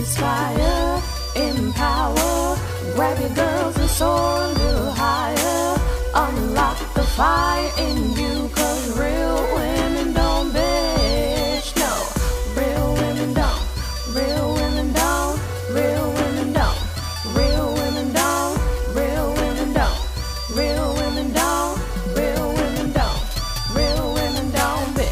inspire, empower. Grab your girls and soar a little higher. Unlock the fire in you, 'cause real women don't bitch. No, real women don't. Real women don't. Real women don't. Real women don't. Real women don't. Real women don't. Real women don't. Real women don't bitch.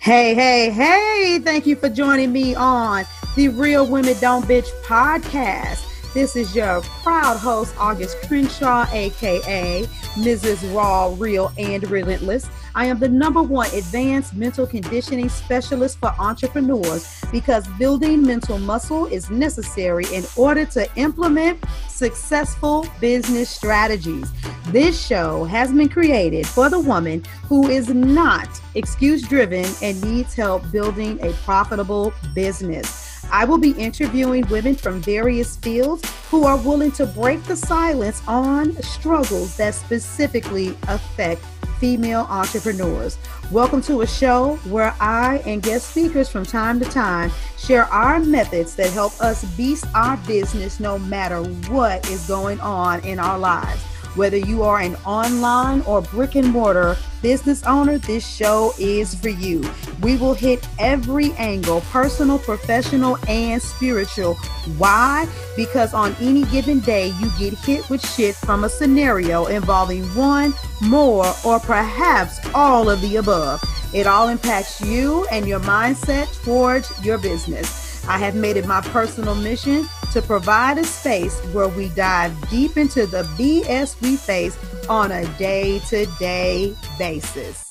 Hey, thank you for joining me on the Real Women Don't Bitch podcast. This is your proud host, August Crenshaw, aka Mrs. Raw, Real, and Relentless. I am the #1 advanced mental conditioning specialist for entrepreneurs because building mental muscle is necessary in order to implement successful business strategies. This show has been created for the woman who is not excuse-driven and needs help building a profitable business. I will be interviewing women from various fields who are willing to break the silence on struggles that specifically affect female entrepreneurs. Welcome to a show where I and guest speakers from time to time share our methods that help us beast our business no matter what is going on in our lives. Whether you are an online or brick and mortar business owner, this show is for you. We will hit every angle, personal, professional, and spiritual. Why? Because on any given day, you get hit with shit from a scenario involving one, more, or perhaps all of the above. It all impacts you and your mindset towards your business. I have made it my personal mission to provide a space where we dive deep into the BS we face on a day-to-day basis.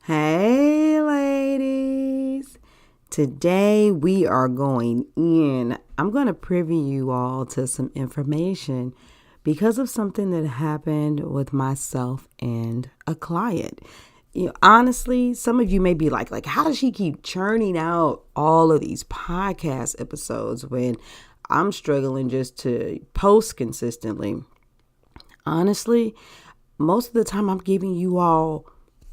Hey, ladies. Today we are going in. I'm going to privy you all to some information because of something that happened with myself and a client. You know, honestly, some of you may be like, how does she keep churning out all of these podcast episodes when I'm struggling just to post consistently? Honestly, most of the time I'm giving you all,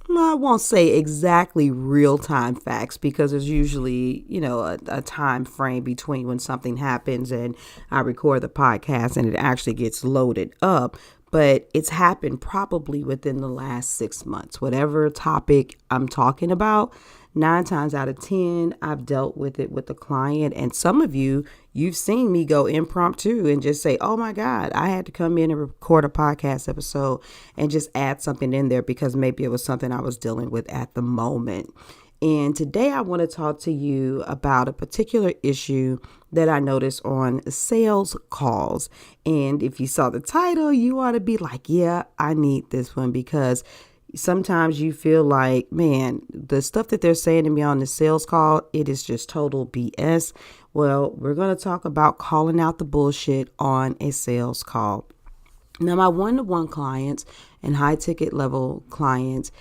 I won't say exactly real-time facts because there's usually, a time frame between when something happens and I record the podcast and it actually gets loaded up. But it's happened probably within the last 6 months. Whatever topic I'm talking about, 9 times out of 10, I've dealt with it with the client. And some of you've seen me go impromptu and just say, oh my God, I had to come in and record a podcast episode and just add something in there because maybe it was something I was dealing with at the moment. And today I want to talk to you about a particular issue that I noticed on sales calls. And if you saw the title, you ought to be like, yeah, I need this one, because sometimes you feel like, man, the stuff that they're saying to me on the sales call, it is just total BS. Well, we're going to talk about calling out the bullshit on a sales call. Now, my one-to-one clients and high ticket level clients,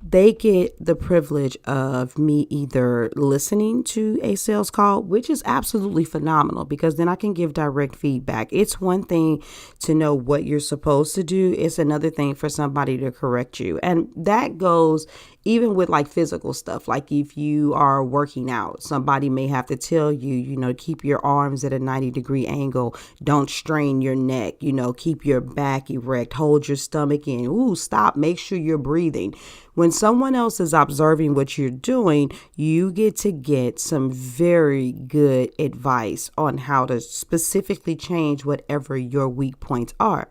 they get the privilege of me either listening to a sales call, which is absolutely phenomenal because then I can give direct feedback. It's one thing to know what you're supposed to do. It's another thing for somebody to correct you. And that goes even with like physical stuff. Like if you are working out, somebody may have to tell you, keep your arms at a 90-degree angle. Don't strain your neck, keep your back erect, hold your stomach in. Ooh, stop. Make sure you're breathing. When someone else is observing what you're doing, you get to get some very good advice on how to specifically change whatever your weak points are.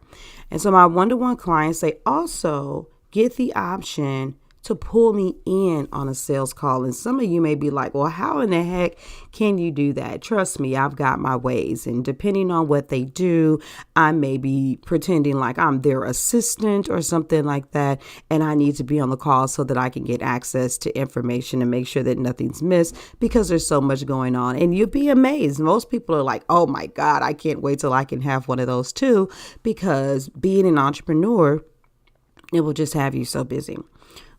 And so my one-to-one clients, they also get the option to pull me in on a sales call. And some of you may be like, well, how in the heck can you do that? Trust me, I've got my ways. And depending on what they do, I may be pretending like I'm their assistant or something like that. And I need to be on the call so that I can get access to information and make sure that nothing's missed because there's so much going on. And you'll be amazed. Most people are like, oh my God, I can't wait till I can have one of those too, because being an entrepreneur, it will just have you so busy.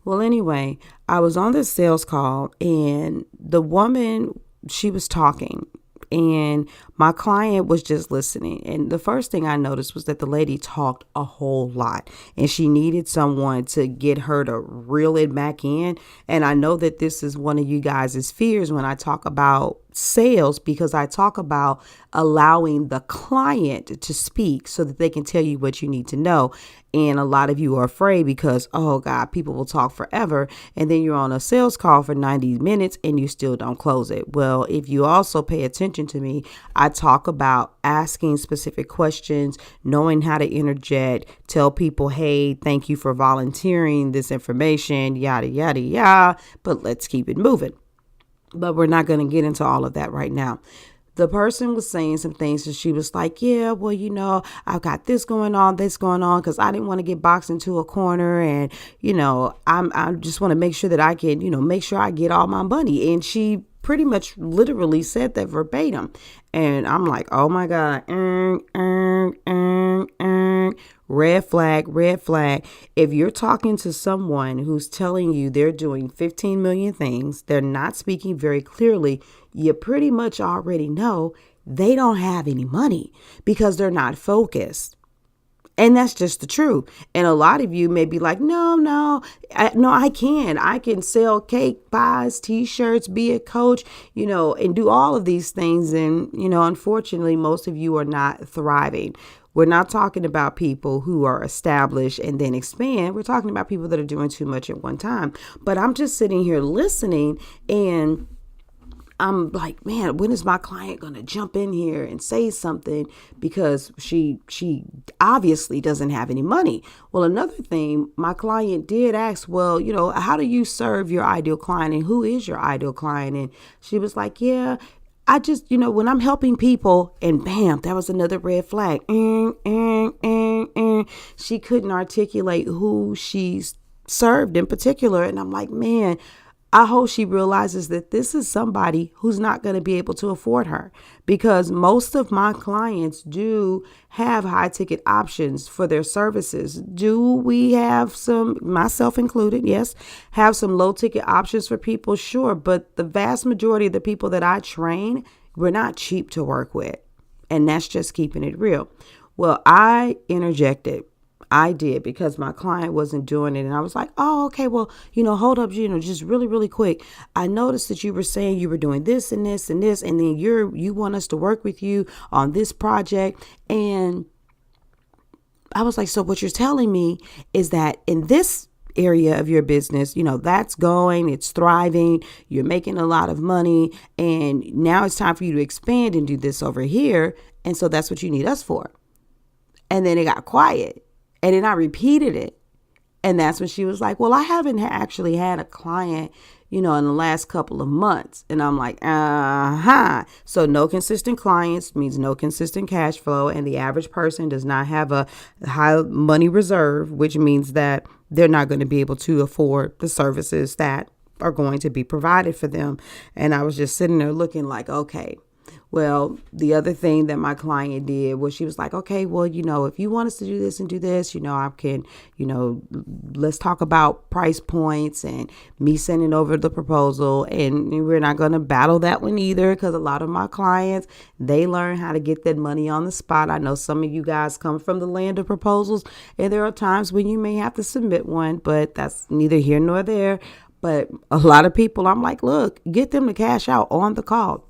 Well, anyway, I was on this sales call and the woman, she was talking and my client was just listening. And the first thing I noticed was that the lady talked a whole lot, and she needed someone to get her to reel it back in. And I know that this is one of you guys' fears when I talk about sales, because I talk about allowing the client to speak so that they can tell you what you need to know. And a lot of you are afraid because, oh God, people will talk forever. And then you're on a sales call for 90 minutes and you still don't close it. Well, if you also pay attention to me, I talk about asking specific questions, knowing how to interject, tell people, hey, thank you for volunteering this information, yada, yada, yada. But let's keep it moving. But we're not going to get into all of that right now. The person was saying some things, and she was like, yeah, well, I've got this going on, because I didn't want to get boxed into a corner. And, I just want to make sure that I can, make sure I get all my money. And she pretty much literally said that verbatim. And I'm like, oh my God, red flag, red flag. If you're talking to someone who's telling you they're doing 15 million things, they're not speaking very clearly, you pretty much already know they don't have any money because they're not focused. And that's just the truth. And a lot of you may be like, no, I can sell cake, pies, t-shirts, be a coach, and do all of these things. And, unfortunately, most of you are not thriving. We're not talking about people who are established and then expand. We're talking about people that are doing too much at one time. But I'm just sitting here listening, and I'm like, man, when is my client going to jump in here and say something? Because she obviously doesn't have any money. Well, another thing, my client did ask, well, how do you serve your ideal client, and who is your ideal client? And she was like, yeah, I just, when I'm helping people, and bam, that was another red flag. She couldn't articulate who she served in particular. And I'm like, man, I hope she realizes that this is somebody who's not going to be able to afford her, because most of my clients do have high ticket options for their services. Do we have some, myself included, yes, have some low ticket options for people? Sure. But the vast majority of the people that I train, we're not cheap to work with. And that's just keeping it real. Well, I interjected. I did, because my client wasn't doing it. And I was like, oh, okay, well, hold up, just really, really quick. I noticed that you were saying you were doing this and this and this, and then you want us to work with you on this project. And I was like, so what you're telling me is that in this area of your business, that's going, it's thriving, you're making a lot of money, and now it's time for you to expand and do this over here. And so that's what you need us for. And then it got quiet. And then I repeated it. And that's when she was like, well, I haven't actually had a client, in the last couple of months. And I'm like, So no consistent clients means no consistent cash flow. And the average person does not have a high money reserve, which means that they're not going to be able to afford the services that are going to be provided for them. And I was just sitting there looking like, okay. Well, the other thing that my client did was she was like, okay, well, if you want us to do this and do this, I can, let's talk about price points and me sending over the proposal. And we're not going to battle that one either, because a lot of my clients, they learn how to get that money on the spot. I know some of you guys come from the land of proposals, and there are times when you may have to submit one, but that's neither here nor there. But a lot of people, I'm like, look, get them to cash out on the call.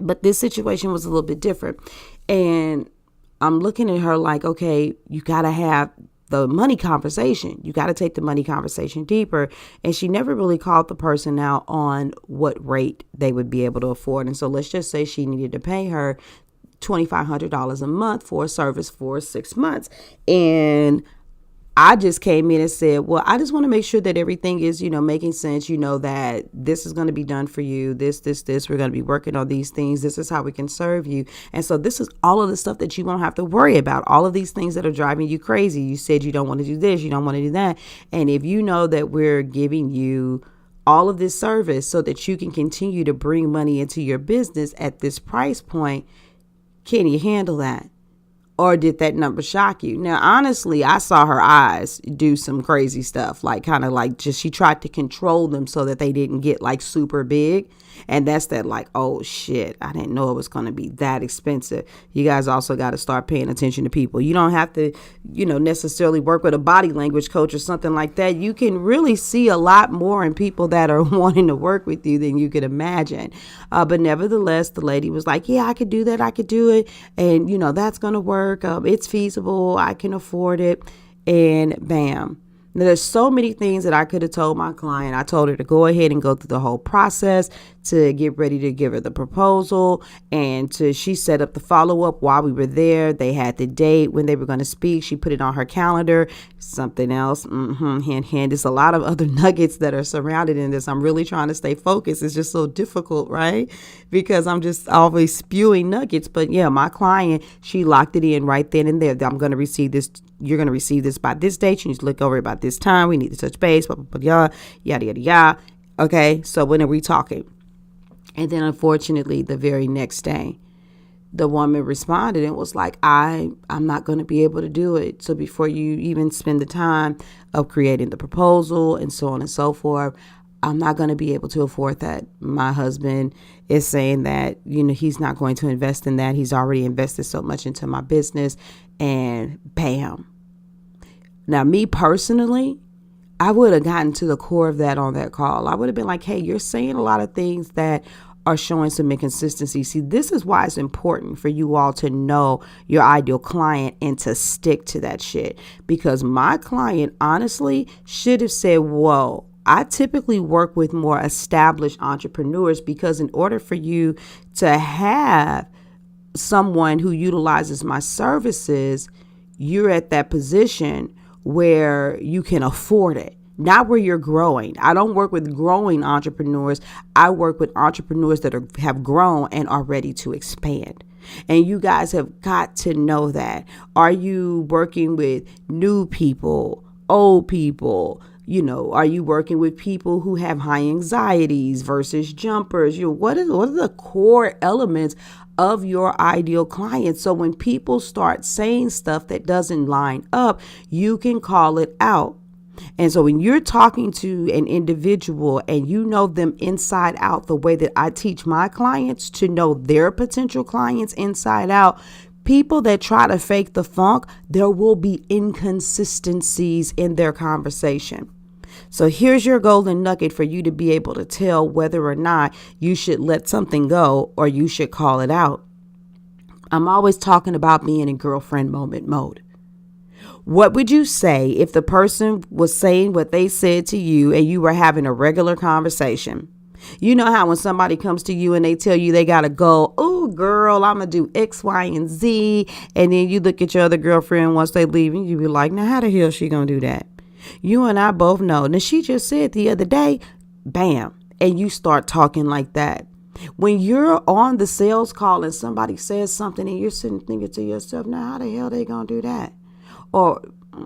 But this situation was a little bit different. And I'm looking at her like, okay, you got to have the money conversation. You got to take the money conversation deeper. And she never really called the person out on what rate they would be able to afford. And so let's just say she needed to pay her $2,500 a month for a service for 6 months. And I just came in and said, well, I just want to make sure that everything is, making sense, that this is going to be done for you. This, we're going to be working on these things. This is how we can serve you. And so this is all of the stuff that you won't have to worry about. All of these things that are driving you crazy. You said you don't want to do this. You don't want to do that. And if you know that we're giving you all of this service so that you can continue to bring money into your business at this price point, can you handle that? Or did that number shock you? Now, honestly, I saw her eyes do some crazy stuff, like kind of like just she tried to control them so that they didn't get like super big. And that's that like, oh shit, I didn't know it was going to be that expensive. You guys also got to start paying attention to people. You don't have to, necessarily work with a body language coach or something like that. You can really see a lot more in people that are wanting to work with you than you could imagine. But nevertheless, the lady was like, yeah, I could do that. I could do it. And, that's going to work. It's feasible. I can afford it. And bam. Now, there's so many things that I could have told my client. I told her to go ahead and go through the whole process, to get ready to give her the proposal, and she set up the follow-up while we were there. They had the date when they were going to speak. She put it on her calendar. Something else, hint. There's a lot of other nuggets that are surrounded in this. I'm really trying to stay focused. It's just so difficult, right? Because I'm just always spewing nuggets. But yeah, my client, she locked it in right then and there. I'm going to receive this. You're going to receive this by this date. You need to look over it by this time. We need to touch base, blah, blah, blah, yada, yada, yada. Okay, so when are we talking? And then unfortunately, the very next day, the woman responded and was like, I'm not going to be able to do it. So before you even spend the time of creating the proposal and so on and so forth, I'm not going to be able to afford that. My husband is saying that, he's not going to invest in that. He's already invested so much into my business, and bam. Now, me personally, I would have gotten to the core of that on that call. I would have been like, hey, you're saying a lot of things that are showing some inconsistency. See, this is why it's important for you all to know your ideal client and to stick to that shit. Because my client honestly should have said, whoa, I typically work with more established entrepreneurs, because in order for you to have someone who utilizes my services, you're at that position where you can afford it, not where you're growing. I don't work with growing entrepreneurs. I work with entrepreneurs that have grown and are ready to expand. And you guys have got to know that. Are you working with new people, old people? Are you working with people who have high anxieties versus jumpers? What are the core elements of your ideal client? So when people start saying stuff that doesn't line up, you can call it out. And so when you're talking to an individual and you know them inside out, the way that I teach my clients to know their potential clients inside out, people that try to fake the funk, there will be inconsistencies in their conversation. So here's your golden nugget for you to be able to tell whether or not you should let something go or you should call it out. I'm always talking about being in girlfriend moment mode. What would you say if the person was saying what they said to you and you were having a regular conversation? You know how when somebody comes to you and they tell you they got to go, oh, girl, I'm going to do X, Y, and Z. And then you look at your other girlfriend once they leave and you be like, now, how the hell is she going to do that? You and I both know. Now, she just said the other day, bam, and you start talking like that. When you're on the sales call and somebody says something and you're sitting thinking to yourself, now, how the hell they going to do that? Or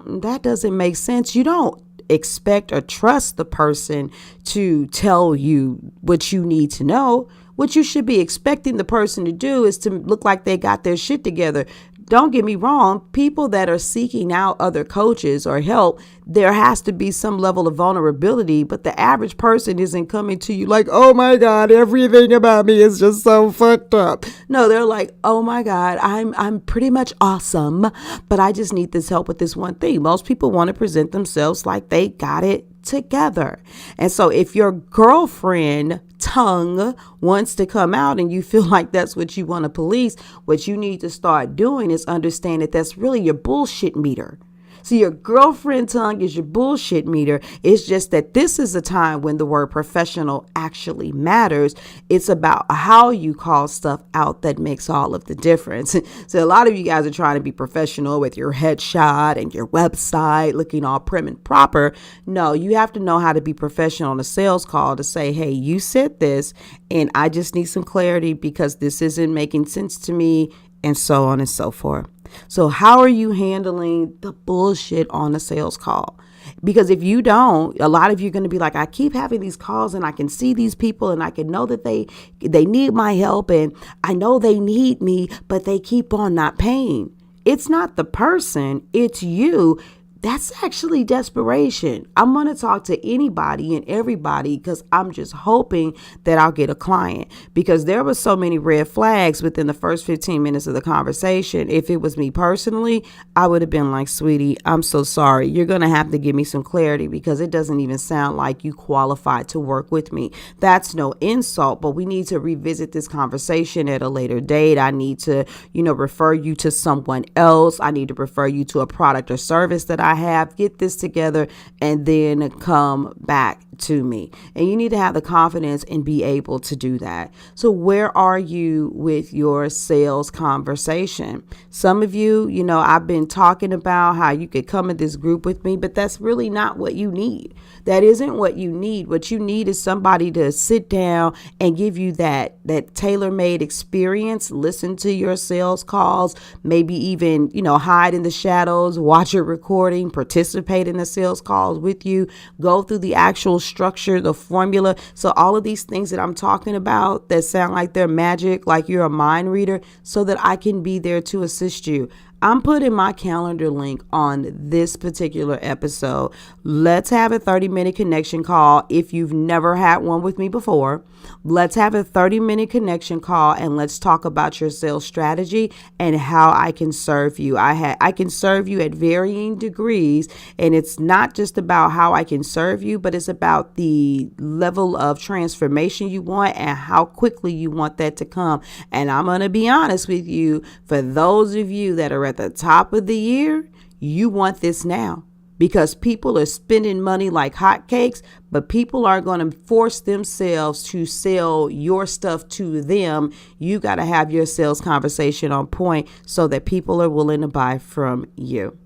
that doesn't make sense. You don't expect or trust the person to tell you what you need to know. What you should be expecting the person to do is to look like they got their shit together. Don't get me wrong. People that are seeking out other coaches or help, there has to be some level of vulnerability, but the average person isn't coming to you like, oh my God, everything about me is just so fucked up. No, they're like, oh my God, I'm pretty much awesome, but I just need this help with this one thing. Most people want to present themselves like they got it together. And so if your girlfriend tongue wants to come out and you feel like that's what you want to police, what you need to start doing is understand that that's really your bullshit meter. So your girlfriend tongue is your bullshit meter. It's just that this is a time when the word professional actually matters. It's about how you call stuff out that makes all of the difference. So a lot of you guys are trying to be professional with your headshot and your website looking all prim and proper. No, you have to know how to be professional on a sales call to say, hey, you said this and I just need some clarity because this isn't making sense to me, and so on and so forth. So how are you handling the bullshit on a sales call? Because if you don't, a lot of you are going to be like, I keep having these calls and I can see these people and I can know that they need my help and I know they need me, but they keep on not paying. It's not the person, it's you. That's actually desperation. I'm going to talk to anybody and everybody because I'm just hoping that I'll get a client, because there were so many red flags within the first 15 minutes of the conversation. If it was me personally, I would have been like, sweetie, I'm so sorry. You're going to have to give me some clarity because it doesn't even sound like you qualified to work with me. That's no insult, but we need to revisit this conversation at a later date. I need to, refer you to someone else. I need to refer you to a product or service that I have. Get this together and then come back to me. And you need to have the confidence and be able to do that. So where are you with your sales conversation? Some of you, I've been talking about how you could come in this group with me, but that's really not what you need. That isn't what you need. What you need is somebody to sit down and give you that tailor-made experience, listen to your sales calls, maybe even, hide in the shadows, watch a recording, participate in the sales calls with you, go through the actual structure, the formula. So all of these things that I'm talking about that sound like they're magic, like you're a mind reader, so that I can be there to assist you. I'm putting my calendar link on this particular episode. Let's have a 30-minute connection call. If you've never had one with me before, let's have a 30-minute connection call and let's talk about your sales strategy and how I can serve you. I can serve you at varying degrees, and it's not just about how I can serve you, but it's about the level of transformation you want and how quickly you want that to come. And I'm going to be honest with you, for those of you that are at the top of the year, you want this now, because people are spending money like hotcakes, but people are going to force themselves to sell your stuff to them. You got to have your sales conversation on point so that people are willing to buy from you.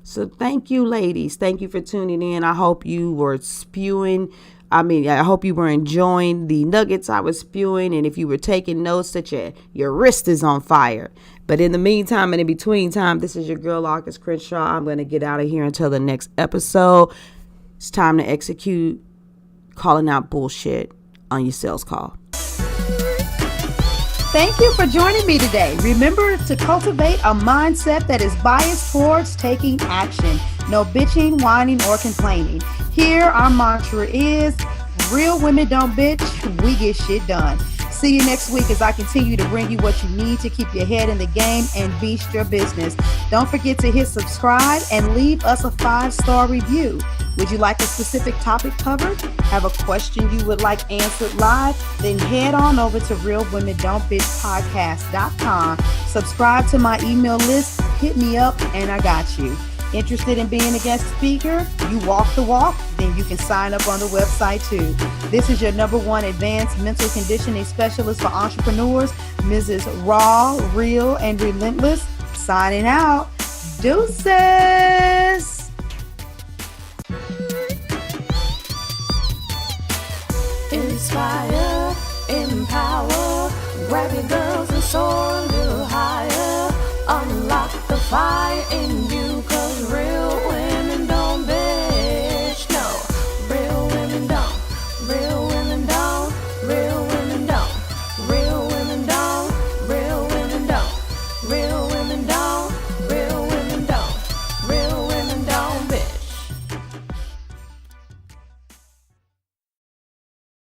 So thank you, ladies. Thank you for tuning in. I hope you were I hope you were enjoying the nuggets I was spewing. And if you were taking notes, that your wrist is on fire. But in the meantime and in between time, this is your girl, August Crenshaw. I'm going to get out of here until the next episode. It's time to execute calling out bullshit on your sales call. Thank you for joining me today. Remember to cultivate a mindset that is biased towards taking action. No bitching, whining, or complaining. Here, our mantra is, real women don't bitch, we get shit done. See you next week as I continue to bring you what you need to keep your head in the game and beast your business. Don't forget to hit subscribe and leave us a 5-star review. Would you like a specific topic covered? Have a question you would like answered live? Then head on over to realwomen.don't bitch.podcast.com. Subscribe to my email list, hit me up, and I got you. Interested in being a guest speaker? You walk the walk? Then you can sign up on the website too. This is your #1 advanced mental conditioning specialist for entrepreneurs, Mrs. Raw, Real, and Relentless. Signing out. Deuces. Inspire, empower, grab your girls and soar a little higher. Unlock the fire in